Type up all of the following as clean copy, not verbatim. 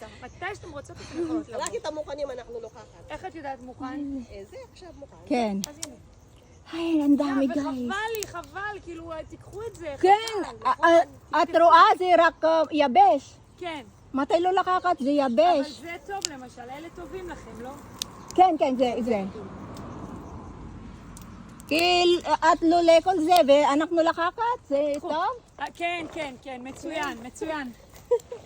רוצה. מתי שאתם רוצות אתם יכולות לבוא. רק את המוכנים אנחנו לוקחת. איך את יודעת מוכן? זה עכשיו מוכן. כן. אז הנה. היי, ang dami guys. וחבל לי, חבל, כאילו, תיקחו את זה. כן, חבל. את רואה זה רק יבש. כן. מתי לא לקחת זה אבל יבש. זה טוב למשל, אלה טובים לכם, לא? כן, כן, זה. כי את לולה כל זה ואנחנו לקחת, זה טוב? כן, כן, כן, מצוין, מצוין.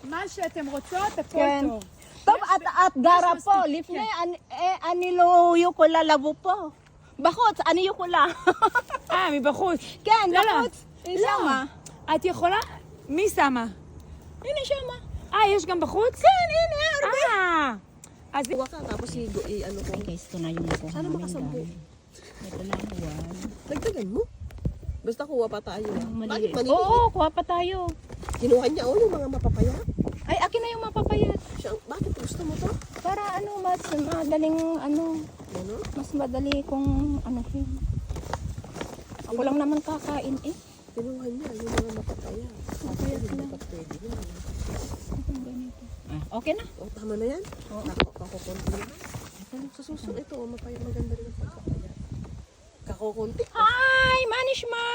מה שאתם רוצות, הכל כן. טוב. טוב, את גרה יש פה, מספיק, לפני אני לא יכולה לבוא פה. בחוץ, אני יכולה. מבחוץ. כן, לא, לא. בחוץ. שמה. את יכולה? מי שמה? הנה שמה. יש גם בחוץ? כן, הנה, הרבה. אז Kuha ka, tapos ano ko. Guys, ito na yung nakuha Sana namin makasampu. guys. Ito na huwan. Dagdagan mo. Basta kuha pa tayo. Bakit Maliliit. maliliit? Oo, kuha pa tayo. Kinuha niya yung mga mapapaya. Ay, akin na yung mapapayat. Bakit gusto mo to? Para mas madaling Ano? mas madali kung Ako lang naman kakain eh. Kinuha niya yung mga mapapaya. Mapapaya hindi pa pwede. Okay na. O, tama na yan? Kakukunti na. Sa susunod ito, mapaya maganda rin ang pagpapaya. Kakukunti. Hi, Manishma.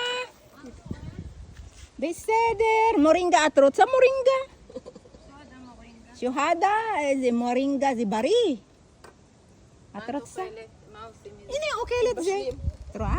Beseder, moringa atrot sa moringa. Shuhada, moringa zibari. Atrot sa. מה עושים? Ini okay let's say. Tro.